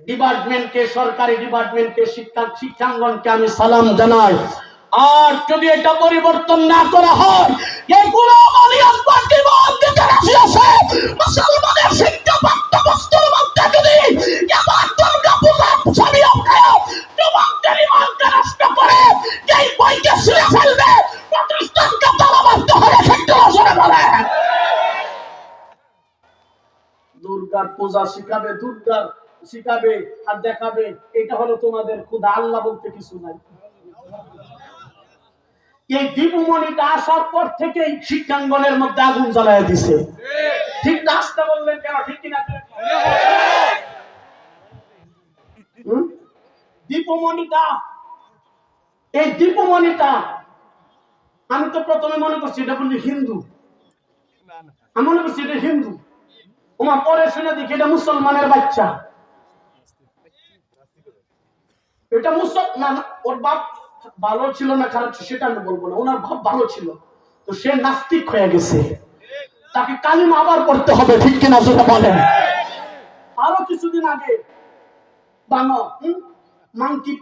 ডিপার্টমেন্টকে, সরকারি ডিপার্টমেন্টকে, শিক্ষাঙ্গনকে আমি সালাম জানাই। আর যদি এটা পরিবর্তন না করা হয়, এগুলো মুসলমানের শিক্ষা পাঠ্যপুস্তকের মধ্যে যদি এবার দুর্গা পূজার ছবি আঁকায় তোমাদের ইমানকে নষ্ট করে এই বইকে ছিঁড়ে ফেলবে, প্রতিষ্ঠানকে তালাবদ্ধ হয়ে ফেলতে বলে। দুর্গার পূজা শিখাবে, দুর্গার শিখাবে আর দেখাবে, এটা হলো তোমাদের খোদা। আল্লাহ বলতে কিছু নাই। এই দীপমণিটা আসার পর থেকেই শিক্ষাঙ্গনের মধ্যে আগুন জ্বালায় দিছে। ঠিক রাস্তা বললেন কেন? ঠিক কিনা? দীপমণিটা, এই দীপমণিটা আমি তো প্রথমে মনে করছি এটা বললি হিন্দু, আমি মনে করছি এটা হিন্দু। ওমা পরে শুনে দেখি এটা মুসলমানের বাচ্চা। এটা মুসলমান, ওর বাপ ভালো ছিল না খারাপ ছিল সেটা আমি বলবো না, ওনার বাপ ভালো ছিল, তো সে নাস্তিক হয়ে গেছে, তাকে কালিমা আবার পড়তে হবে। ঠিক কিনা যেটা বলেন? আরো কিছুদিন আগে বানর মাংকি,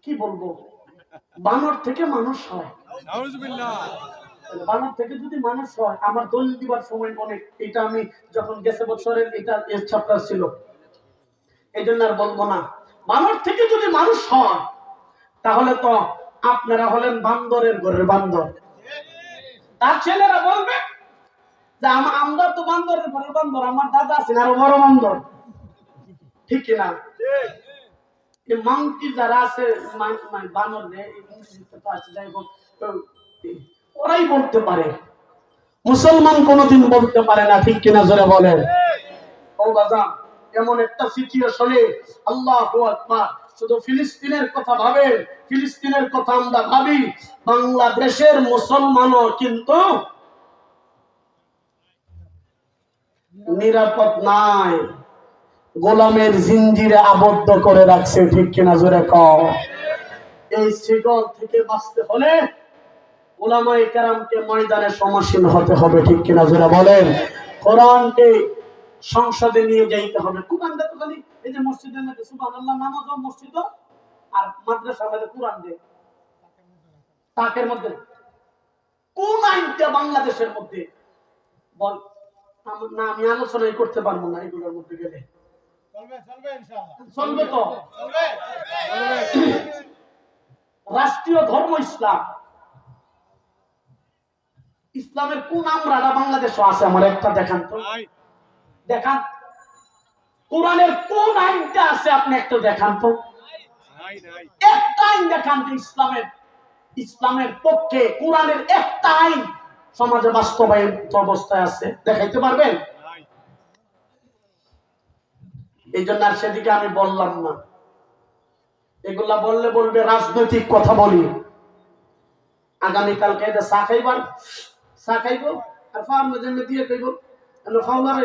কি বলবো, বানর থেকে মানুষ হয়, বানর থেকে যদি মানুষ হয়, আমার দলিল দিবার সময় অনেক, এটা আমি যখন গেছে বছরের এটা চ্যাপ্টার ছিল, এই জন্য আর বলবো না। বানর থেকে যদি মানুষ হয় তাহলে তো আপনারা হলেন বান্দরের ঘরের বান্দর। তার ছেলেরা বলবে যে আমরা তো বান্দরের ঘরের বান্দর, আমার দাদা আছেন আরো বড় বান্দর। ঠিক কিনা? এই মাংকি যারা আছে, বানর যাই হোক, ওরাই বলতে পারে, মুসলমান কোনদিন বলতে পারে না। ঠিক কিনা জোরে বলেন? ও বাজান, এমন একটা সিচুয়েশনে আল্লাহু আকবার, শুধু ফিলিস্তিনের কথা ভাবেন, ফিলিস্তিনের কথা আমরা ভাবি, বাংলাদেশের মুসলমানও কিন্তু নিরাপদ নাই, গোলামের জিঞ্জিরে আবদ্ধ করে রাখছে। ঠিক কিনা জোরে কও? এই শিকল থেকে বাঁচতে হলে উলামায়ে কেরামকে ময়দানে সমাসীন হতে হবে। ঠিক কিনা জোরে বলেন? কোরআনকে সংসদে নিয়ে যাইতে হবে। কোরআন দেখো খালি এই যে মসজিদের মধ্যে সুবহানাল্লাহ নামাজ ও মসজিদ আর মাদ্রাসার মধ্যে কোরআন দেয়, তাকের মধ্যে কোন আইনটা বাংলাদেশের মধ্যে বল না? আমি আলোচনাই করতে পারবো না এগুলোর মধ্যে গেলে। চলবে তো? রাষ্ট্রীয় ধর্ম ইসলাম, ইসলামের কোন আমরাটা বাংলাদেশে আছে? আমার একটা দেখান তো, দেখান। কোরআনের কোন আইনটা আছে আপনি একটু দেখান তো, একটা আইন দেখান তো ইসলামের, ইসলামের পক্ষে কোরআনের একটা আইন সমাজে বাস্তবায়িত অবস্থায় আছে, দেখাইতে পারবেন? এই জন্য আর সেদিকে আমি বললাম না। এগুলা বললে বলবে রাজনৈতিক কথা বলি। আগামীকালকে চা খাইবার, চা খাইব আর ফার্ম দিয়ে খাইব, ফাউলার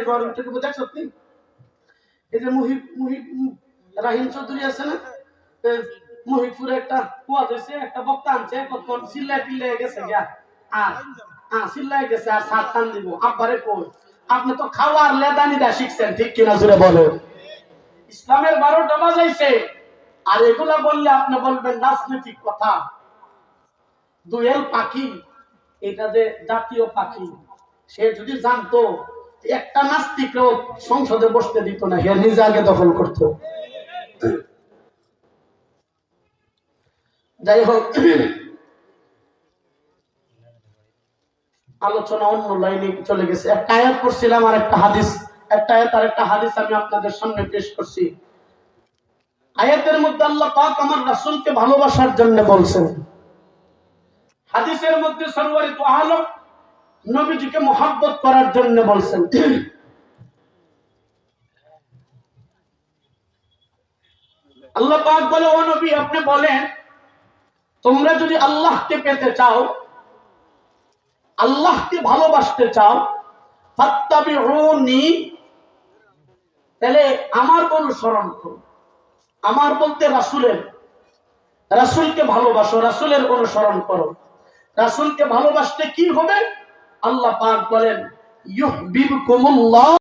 দেখছ আপনি? এই যে রাহিম চৌধুরী আছে না, মহিদপুরে একটা ওয়াজ হয়েছে, একটা বক্তা আনছে, কতক্ষণ চিল্লাই টিল্লাই গেছে গিয়া, আর চিল্লাই গেছে আর সাত টান দিব। আব্বারে কই, আপনি তো খাওয়ার লেদানিটা শিখছেন। ঠিক কিনা জুড়ে বলে? ইসলামের 12টা বাজাইছে, আর এগুলা বললে আপনি বলবেন রাজনৈতিক কথা। দুয়েল পাখি, এটা যে জাতীয় পাখি, সে যদি জানতো একটা নাস্তিকও সংসদে বসতে দিত না, সে নিজে আগে দখল করতো। যাই হোক, আলোচনা অন্য লাইনে চলে গেছে। একটা আয়াত পড়ছিলাম আর একটা হাদিস, একটা আয়াত আর একটা হাদিস আমি আপনাদের সামনে পেশ করছি। আয়াতের মধ্যে আল্লাহ পাক আমার রাসূলকে ভালোবাসার জন্য বলছেন, হাদিসের মধ্যে সরওয়ারিত আলম নবীজিকে মহব্বত করার জন্য বলছেন। আল্লাহ পাক বলে, ও নবী আপনি বলেন, তোমরা যদি আল্লাহকে পেতে চাও, আল্লাহকে ভালোবাসতে চাও, ফাত্তাবিউনি, তাহলে আমার অনুসরণ করো। আমার বলতে রাসূলের, রাসূলকে ভালোবাসো, রাসূলের অনুসরণ করো। রাসূলকে ভালোবাসতে কি হবে? আল্লাহ পাক বলেন, ইউহিব্বুকুমুল্লাহ।